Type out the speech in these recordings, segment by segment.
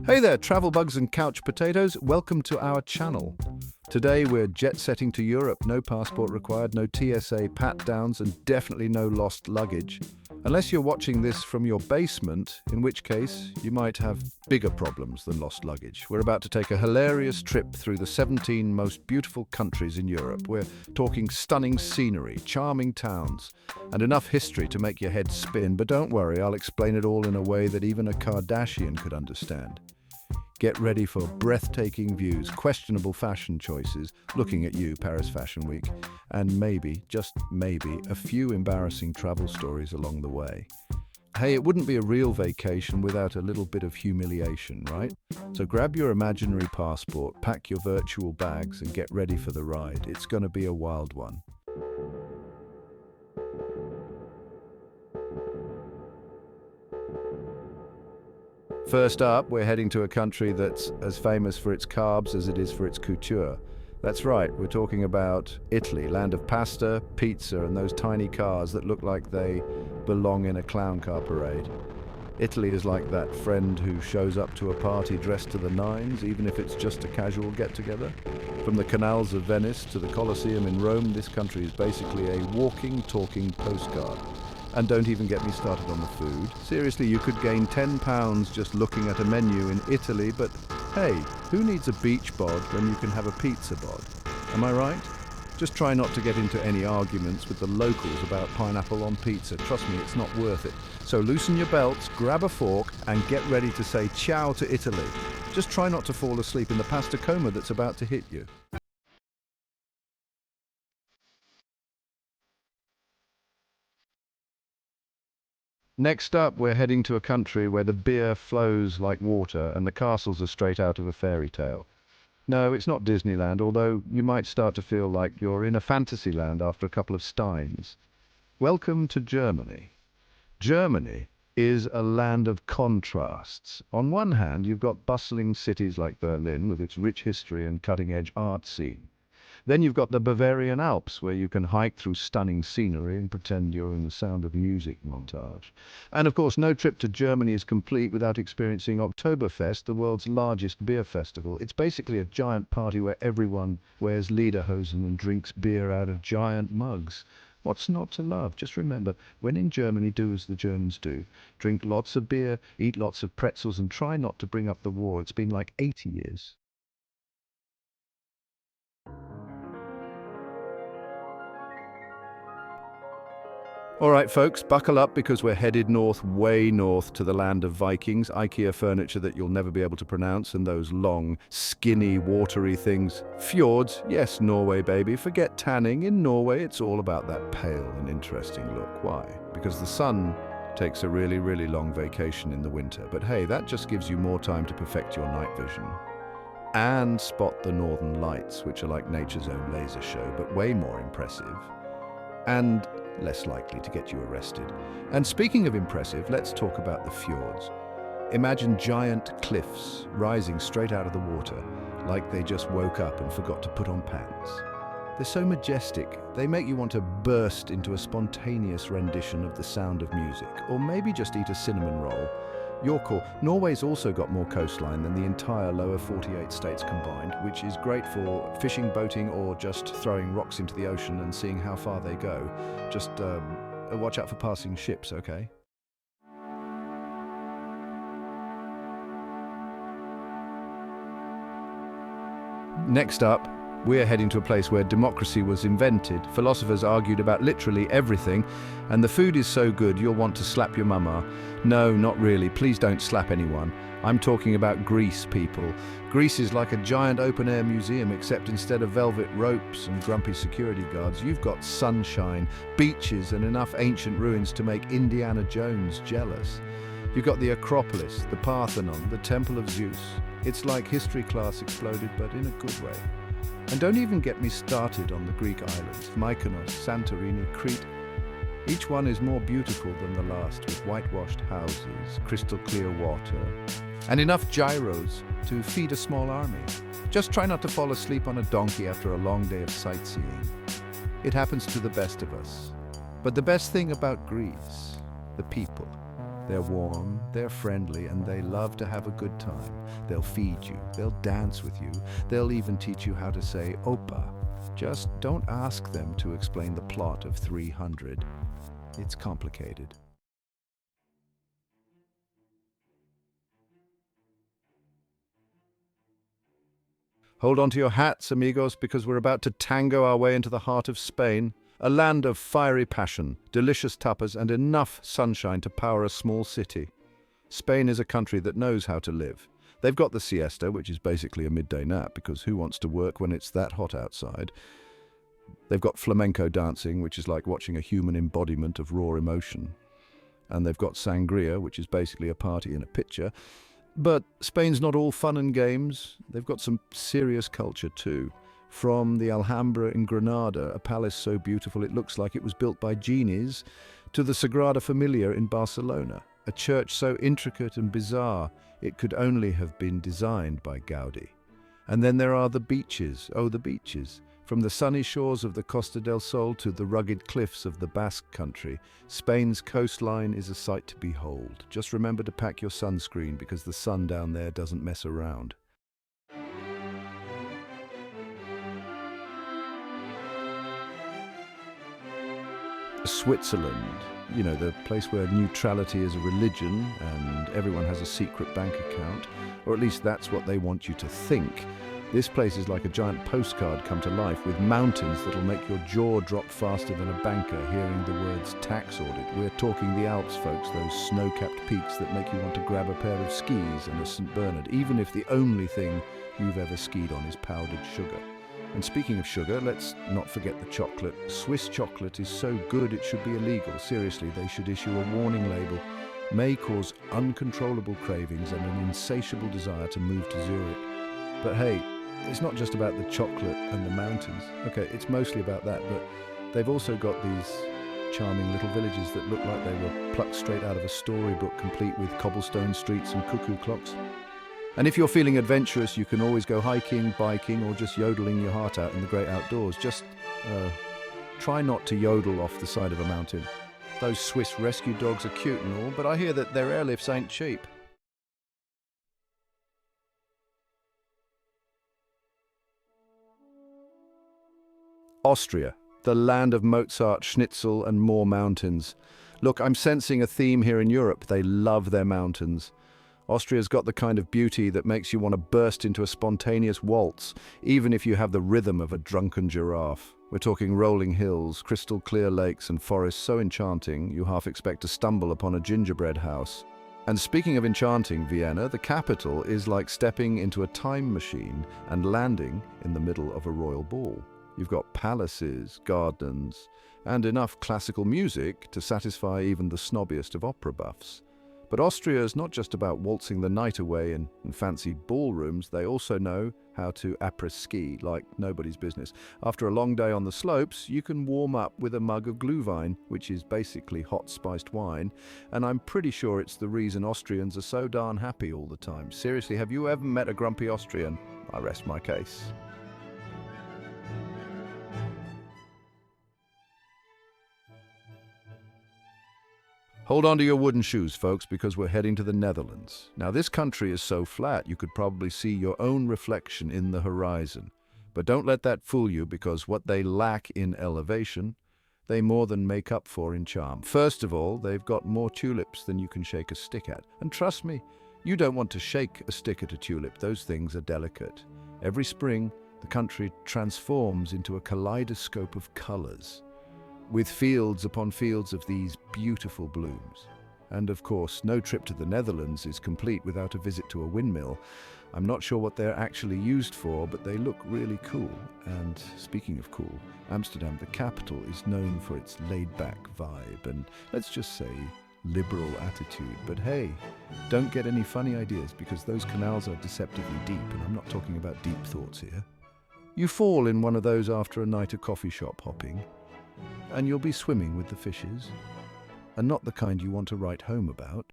Hey there, travel bugs and couch potatoes. Welcome to our channel. Today we're jet-setting to Europe. No passport required, no TSA pat-downs, and definitely no lost luggage. Unless you're watching this from your basement, in which case you might have bigger problems than lost luggage. We're about to take a hilarious trip through the 17 most beautiful countries in Europe. We're talking stunning scenery, charming towns, and enough history to make your head spin. But don't worry, I'll explain it all in a way that even a Kardashian could understand. Get ready for breathtaking views, questionable fashion choices, looking at you, Paris Fashion Week, and maybe, just maybe, a few embarrassing travel stories along the way. Hey, it wouldn't be a real vacation without a little bit of humiliation, right? So grab your imaginary passport, pack your virtual bags, and get ready for the ride. It's going to be a wild one. First up, we're heading to a country that's as famous for its carbs as it is for its couture. That's right, we're talking about Italy, land of pasta, pizza, and those tiny cars that look like they belong in a clown car parade. Italy is like that friend who shows up to a party dressed to the nines, even if it's just a casual get-together. From the canals of Venice to the Colosseum in Rome, this country is basically a walking, talking postcard. And don't even get me started on the food. Seriously, you could gain 10 pounds just looking at a menu in Italy, but hey, who needs a beach bod when you can have a pizza bod? Am I right? Just try not to get into any arguments with the locals about pineapple on pizza. Trust me, it's not worth it. So loosen your belts, grab a fork, and get ready to say ciao to Italy. Just try not to fall asleep in the pasta coma that's about to hit you. Next up, we're heading to a country where the beer flows like water and the castles are straight out of a fairy tale. No, it's not Disneyland, although you might start to feel like you're in a fantasy land after a couple of steins. Welcome to Germany. Germany is a land of contrasts. On one hand, you've got bustling cities like Berlin with its rich history and cutting-edge art scene. Then you've got the Bavarian Alps, where you can hike through stunning scenery and pretend you're in the Sound of Music montage. And of course, no trip to Germany is complete without experiencing Oktoberfest, the world's largest beer festival. It's basically a giant party where everyone wears lederhosen and drinks beer out of giant mugs. What's not to love? Just remember, when in Germany, do as the Germans do. Drink lots of beer, eat lots of pretzels, and try not to bring up the war. It's been like 80 years. All right, folks, buckle up because we're headed north, way north, to the land of Vikings, IKEA furniture that you'll never be able to pronounce, and those long, skinny, watery things. Fjords, yes, Norway, baby. Forget tanning. In Norway, it's all about that pale and interesting look. Why? Because the sun takes a really, really long vacation in the winter. But hey, that just gives you more time to perfect your night vision and spot the northern lights, which are like nature's own laser show, but way more impressive. And less likely to get you arrested. And speaking of impressive, let's talk about the fjords. Imagine giant cliffs rising straight out of the water, like they just woke up and forgot to put on pants. They're so majestic, they make you want to burst into a spontaneous rendition of the Sound of Music, or maybe just eat a cinnamon roll. Your call. Norway's also got more coastline than the entire lower 48 states combined, which is great for fishing, boating, or just throwing rocks into the ocean and seeing how far they go. Just watch out for passing ships, okay? Next up, we're heading to a place where democracy was invented. Philosophers argued about literally everything, and the food is so good you'll want to slap your mama. No, not really. Please don't slap anyone. I'm talking about Greece, people. Greece is like a giant open-air museum, except instead of velvet ropes and grumpy security guards, you've got sunshine, beaches, and enough ancient ruins to make Indiana Jones jealous. You've got the Acropolis, the Parthenon, the Temple of Zeus. It's like history class exploded, but in a good way. And don't even get me started on the Greek islands, Mykonos, Santorini, Crete. Each one is more beautiful than the last, with whitewashed houses, crystal clear water, and enough gyros to feed a small army. Just try not to fall asleep on a donkey after a long day of sightseeing. It happens to the best of us. But the best thing about Greece, the people. They're warm, they're friendly, and they love to have a good time. They'll feed you, they'll dance with you, they'll even teach you how to say Opa. Just don't ask them to explain the plot of 300. It's complicated. Hold on to your hats, amigos, because we're about to tango our way into the heart of Spain, a land of fiery passion, delicious tapas, and enough sunshine to power a small city. Spain is a country that knows how to live. They've got the siesta, which is basically a midday nap, because who wants to work when it's that hot outside? They've got flamenco dancing, which is like watching a human embodiment of raw emotion. And they've got sangria, which is basically a party in a pitcher. But Spain's not all fun and games. They've got some serious culture too. From the Alhambra in Granada, a palace so beautiful it looks like it was built by genies, to the Sagrada Familia in Barcelona, a church so intricate and bizarre it could only have been designed by Gaudi. And then there are the beaches. Oh, the beaches. From the sunny shores of the Costa del Sol to the rugged cliffs of the Basque Country, Spain's coastline is a sight to behold. Just remember to pack your sunscreen because the sun down there doesn't mess around. Switzerland, you know, the place where neutrality is a religion and everyone has a secret bank account, or at least that's what they want you to think. This place is like a giant postcard come to life, with mountains that'll make your jaw drop faster than a banker hearing the words tax audit. We're talking the Alps, folks, those snow-capped peaks that make you want to grab a pair of skis and a St. Bernard, even if the only thing you've ever skied on is powdered sugar. And speaking of sugar, let's not forget the chocolate. Swiss chocolate is so good it should be illegal. Seriously, they should issue a warning label. May cause uncontrollable cravings and an insatiable desire to move to Zurich. But hey, it's not just about the chocolate and the mountains. Okay, it's mostly about that, but they've also got these charming little villages that look like they were plucked straight out of a storybook, complete with cobblestone streets and cuckoo clocks. And if you're feeling adventurous, you can always go hiking, biking, or just yodeling your heart out in the great outdoors. Just try not to yodel off the side of a mountain. Those Swiss rescue dogs are cute and all, but I hear that their airlifts ain't cheap. Austria, the land of Mozart, Schnitzel, and more mountains. Look, I'm sensing a theme here in Europe. They love their mountains. Austria's got the kind of beauty that makes you want to burst into a spontaneous waltz, even if you have the rhythm of a drunken giraffe. We're talking rolling hills, crystal clear lakes, and forests so enchanting you half expect to stumble upon a gingerbread house. And speaking of enchanting, Vienna, the capital, is like stepping into a time machine and landing in the middle of a royal ball. You've got palaces, gardens, and enough classical music to satisfy even the snobbiest of opera buffs. But Austria is not just about waltzing the night away in fancy ballrooms. They also know how to après-ski like nobody's business. After a long day on the slopes, you can warm up with a mug of Glühwein, which is basically hot spiced wine. And I'm pretty sure it's the reason Austrians are so darn happy all the time. Seriously, have you ever met a grumpy Austrian? I rest my case. Hold on to your wooden shoes, folks, because we're heading to the Netherlands. Now, this country is so flat you could probably see your own reflection in the horizon. But don't let that fool you, because what they lack in elevation, they more than make up for in charm. First of all, they've got more tulips than you can shake a stick at. And trust me, you don't want to shake a stick at a tulip. Those things are delicate. Every spring, the country transforms into a kaleidoscope of colors, with fields upon fields of these beautiful blooms. And of course, no trip to the Netherlands is complete without a visit to a windmill. I'm not sure what they're actually used for, but they look really cool. And speaking of cool, Amsterdam, the capital, is known for its laid-back vibe and, let's just say, liberal attitude. But hey, don't get any funny ideas, because those canals are deceptively deep, and I'm not talking about deep thoughts here. You fall in one of those after a night of coffee shop hopping, and you'll be swimming with the fishes, and not the kind you want to write home about.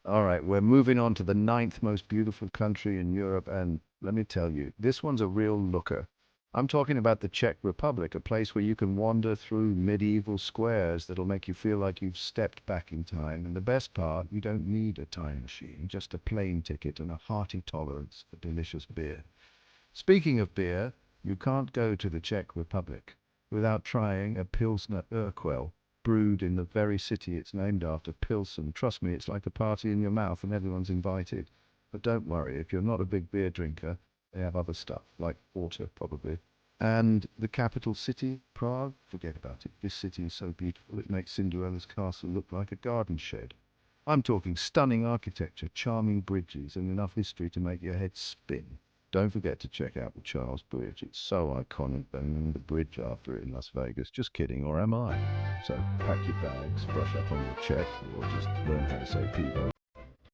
All right, we're moving on to the ninth most beautiful country in Europe, and let me tell you, this one's a real looker. I'm talking about the Czech Republic, a place where you can wander through medieval squares that'll make you feel like you've stepped back in time. And the best part, you don't need a time machine, just a plane ticket and a hearty tolerance for delicious beer. Speaking of beer, you can't go to the Czech Republic without trying a Pilsner Urquell, brewed in the very city it's named after, Pilsen. Trust me, it's like a party in your mouth and everyone's invited. But don't worry, if you're not a big beer drinker, they have other stuff, like water, probably. And the capital city, Prague, forget about it. This city is so beautiful, it makes Cinderella's castle look like a garden shed. I'm talking stunning architecture, charming bridges, and enough history to make your head spin. Don't forget to check out the Charles Bridge. It's so iconic, and the bridge after it in Las Vegas. Just kidding, or am I? So pack your bags, brush up on your Czech, or just learn how to say pivo,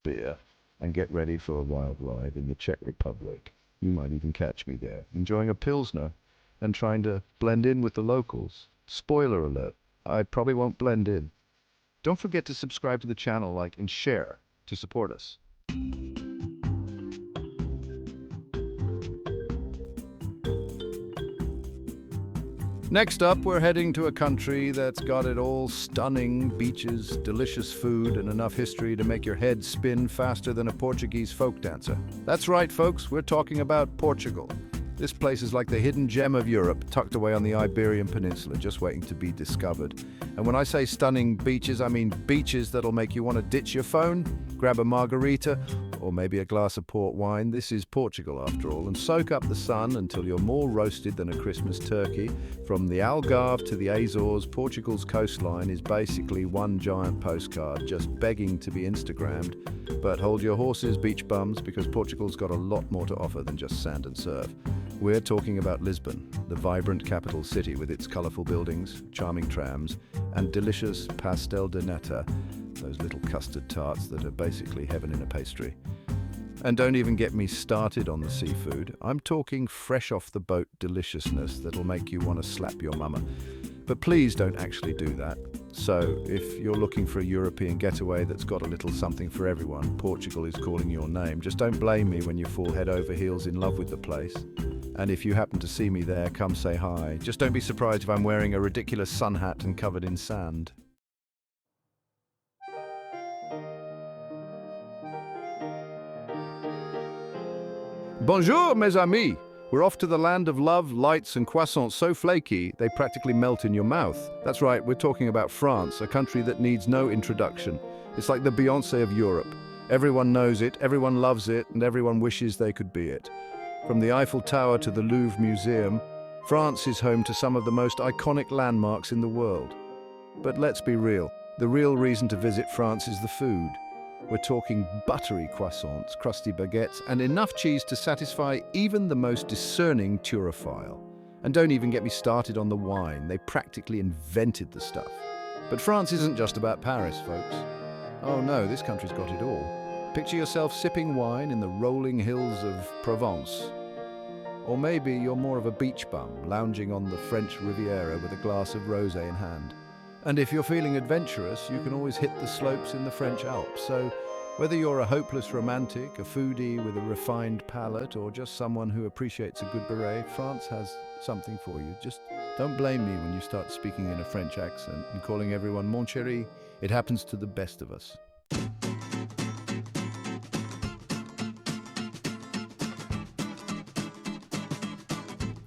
beer, and get ready for a wild ride in the Czech Republic. You might even catch me there, enjoying a Pilsner and trying to blend in with the locals. Spoiler alert, I probably won't blend in. Don't forget to subscribe to the channel, like, and share to support us. Next up, we're heading to a country that's got it all: stunning beaches, delicious food, and enough history to make your head spin faster than a Portuguese folk dancer. That's right, folks, we're talking about Portugal. This place is like the hidden gem of Europe, tucked away on the Iberian Peninsula, just waiting to be discovered. And when I say stunning beaches, I mean beaches that'll make you want to ditch your phone, grab a margarita, or maybe a glass of port wine. This is Portugal, after all, and soak up the sun until you're more roasted than a Christmas turkey. From the Algarve to the Azores, Portugal's coastline is basically one giant postcard, just begging to be Instagrammed. But hold your horses, beach bums, because Portugal's got a lot more to offer than just sand and surf. We're talking about Lisbon, the vibrant capital city with its colourful buildings, charming trams, and delicious pastel de nata, those little custard tarts that are basically heaven in a pastry. And don't even get me started on the seafood. I'm talking fresh off the boat deliciousness that'll make you want to slap your mama. But please don't actually do that. So, if you're looking for a European getaway that's got a little something for everyone, Portugal is calling your name. Just don't blame me when you fall head over heels in love with the place. And if you happen to see me there, come say hi. Just don't be surprised if I'm wearing a ridiculous sun hat and covered in sand. Bonjour, mes amis! We're off to the land of love, lights, and croissants so flaky they practically melt in your mouth. That's right, we're talking about France, a country that needs no introduction. It's like the Beyoncé of Europe. Everyone knows it, everyone loves it, and everyone wishes they could be it. From the Eiffel Tower to the Louvre Museum, France is home to some of the most iconic landmarks in the world. But let's be real, the real reason to visit France is the food. We're talking buttery croissants, crusty baguettes, and enough cheese to satisfy even the most discerning turophile. And don't even get me started on the wine. They practically invented the stuff. But France isn't just about Paris, folks. Oh no, this country's got it all. Picture yourself sipping wine in the rolling hills of Provence. Or maybe you're more of a beach bum, lounging on the French Riviera with a glass of rosé in hand. And if you're feeling adventurous, you can always hit the slopes in the French Alps. So whether you're a hopeless romantic, a foodie with a refined palate, or just someone who appreciates a good beret, France has something for you. Just don't blame me when you start speaking in a French accent and calling everyone mon chéri. It happens to the best of us.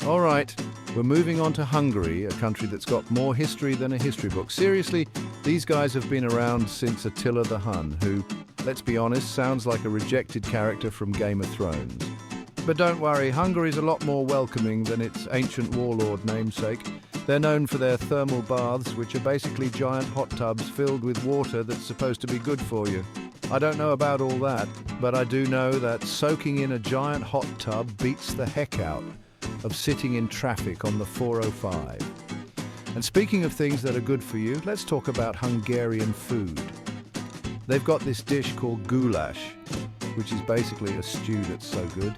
All right. We're moving on to Hungary, a country that's got more history than a history book. Seriously, these guys have been around since Attila the Hun, who, let's be honest, sounds like a rejected character from Game of Thrones. But don't worry, Hungary's a lot more welcoming than its ancient warlord namesake. They're known for their thermal baths, which are basically giant hot tubs filled with water that's supposed to be good for you. I don't know about all that, but I do know that soaking in a giant hot tub beats the heck out of sitting in traffic on the 405. And speaking of things that are good for you, let's talk about Hungarian food. They've got this dish called goulash, which is basically a stew that's so good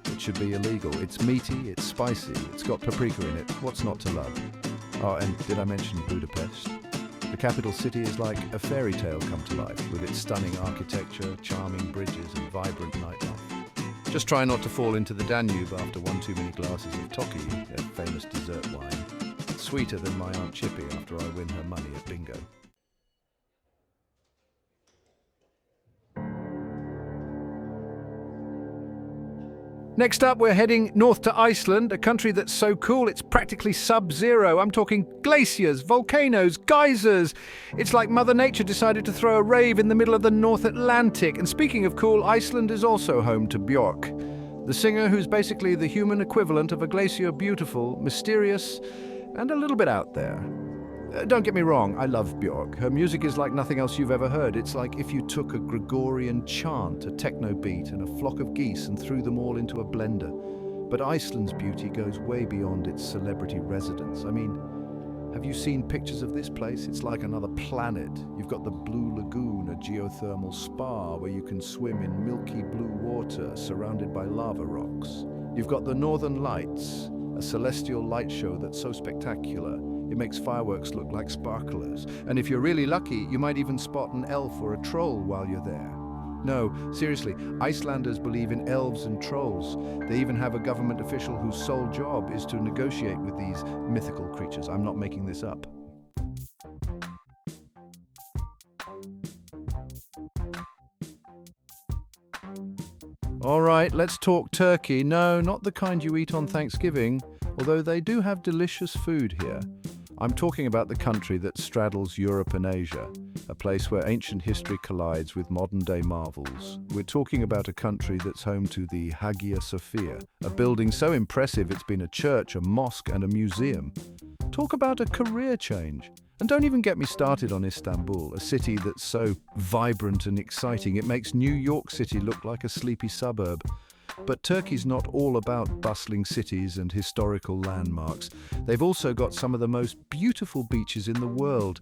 it should be illegal. It's meaty, it's spicy, it's got paprika in it. What's not to love? Oh, and did I mention Budapest? The capital city is like a fairy tale come to life, with its stunning architecture, charming bridges, and vibrant nightlife. Just try not to fall into the Danube after one too many glasses of Toki, their famous dessert wine. It's sweeter than my Aunt Chippy after I win her money at bingo. Next up, we're heading north to Iceland, a country that's so cool it's practically sub-zero. I'm talking glaciers, volcanoes, geysers. It's like Mother Nature decided to throw a rave in the middle of the North Atlantic. And speaking of cool, Iceland is also home to Björk, the singer who's basically the human equivalent of a glacier beautiful, mysterious, and a little bit out there. Don't get me wrong, I love Björk. Her music is like nothing else you've ever heard. It's like if you took a Gregorian chant, a techno beat, and a flock of geese and threw them all into a blender. But Iceland's beauty goes way beyond its celebrity residence. I mean, have you seen pictures of this place? It's like another planet. You've got the Blue Lagoon, a geothermal spa where you can swim in milky blue water surrounded by lava rocks. You've got the Northern Lights, a celestial light show that's so spectacular it makes fireworks look like sparklers. And if you're really lucky, you might even spot an elf or a troll while you're there. No, seriously, Icelanders believe in elves and trolls. They even have a government official whose sole job is to negotiate with these mythical creatures. I'm not making this up. All right, let's talk turkey. No, not the kind you eat on Thanksgiving, although they do have delicious food here. I'm talking about the country that straddles Europe and Asia, a place where ancient history collides with modern-day marvels. We're talking about a country that's home to the Hagia Sophia, a building so impressive it's been a church, a mosque, and a museum. Talk about a career change. And don't even get me started on Istanbul, a city that's so vibrant and exciting it makes New York City look like a sleepy suburb. But Turkey's not all about bustling cities and historical landmarks. They've also got some of the most beautiful beaches in the world,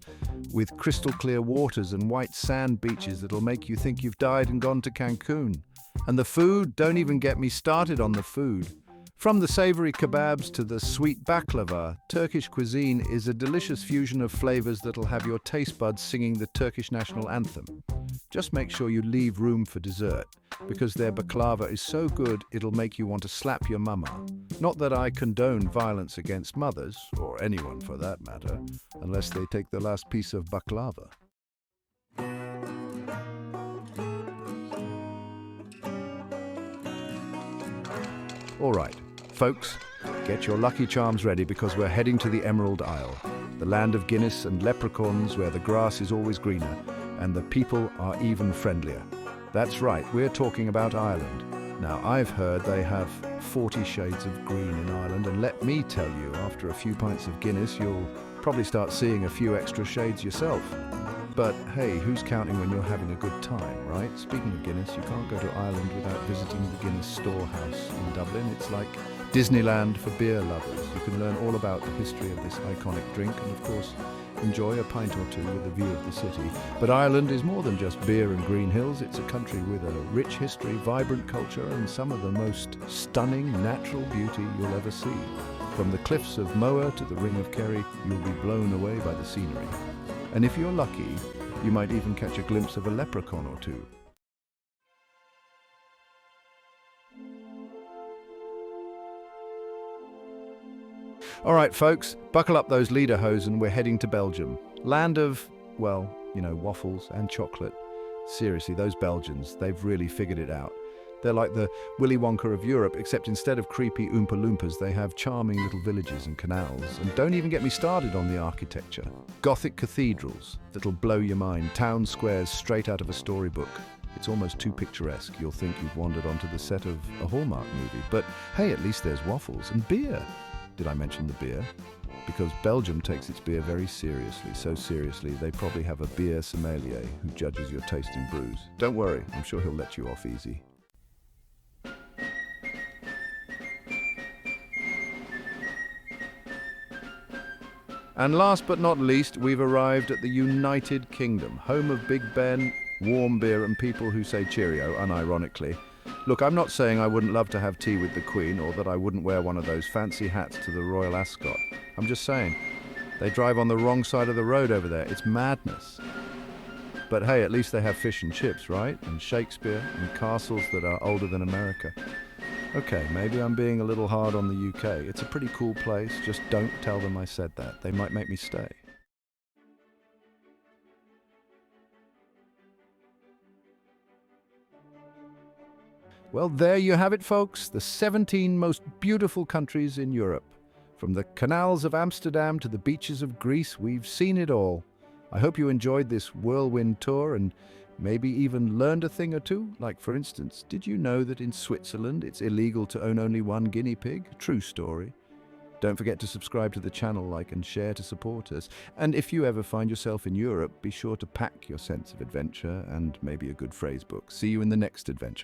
with crystal clear waters and white sand beaches that'll make you think you've died and gone to Cancun. And the food, don't even get me started on the food. From the savory kebabs to the sweet baklava, Turkish cuisine is a delicious fusion of flavors that'll have your taste buds singing the Turkish national anthem. Just make sure you leave room for dessert, because their baklava is so good it'll make you want to slap your mama. Not that I condone violence against mothers, or anyone for that matter, unless they take the last piece of baklava. All right, folks, get your lucky charms ready because we're heading to the Emerald Isle, the land of Guinness and leprechauns where the grass is always greener and the people are even friendlier. That's right, we're talking about Ireland. Now, I've heard they have 40 shades of green in Ireland, and let me tell you, after a few pints of Guinness, you'll probably start seeing a few extra shades yourself. But hey, who's counting when you're having a good time, right? Speaking of Guinness, you can't go to Ireland without visiting the Guinness Storehouse in Dublin. It's like Disneyland for beer lovers. You can learn all about the history of this iconic drink and, of course, enjoy a pint or two with a view of the city. But Ireland is more than just beer and green hills. It's a country with a rich history, vibrant culture, and some of the most stunning natural beauty you'll ever see. From the cliffs of Moher to the Ring of Kerry, you'll be blown away by the scenery. And if you're lucky, you might even catch a glimpse of a leprechaun or two. All right, folks, buckle up those lederhosen. We're heading to Belgium. Land of, well, you know, waffles and chocolate. Seriously, those Belgians, they've really figured it out. They're like the Willy Wonka of Europe, except instead of creepy Oompa Loompas, they have charming little villages and canals. And don't even get me started on the architecture. Gothic cathedrals that'll blow your mind, town squares straight out of a storybook. It's almost too picturesque. You'll think you've wandered onto the set of a Hallmark movie. But hey, at least there's waffles and beer. Did I mention the beer? Because Belgium takes its beer very seriously, so seriously they probably have a beer sommelier who judges your taste in brews. Don't worry, I'm sure he'll let you off easy. And last but not least, we've arrived at the United Kingdom, home of Big Ben, warm beer and people who say cheerio, unironically. Look, I'm not saying I wouldn't love to have tea with the Queen or that I wouldn't wear one of those fancy hats to the Royal Ascot. I'm just saying, they drive on the wrong side of the road over there. It's madness. But hey, at least they have fish and chips, right? And Shakespeare and castles that are older than America. Okay, maybe I'm being a little hard on the UK. It's a pretty cool place. Just don't tell them I said that. They might make me stay. Well, there you have it, folks. The 17 most beautiful countries in Europe. From the canals of Amsterdam to the beaches of Greece, we've seen it all. I hope you enjoyed this whirlwind tour and maybe even learned a thing or two. Like, for instance, did you know that in Switzerland it's illegal to own only one guinea pig? True story. Don't forget to subscribe to the channel, like and share to support us. And if you ever find yourself in Europe, be sure to pack your sense of adventure and maybe a good phrase book. See you in the next adventure.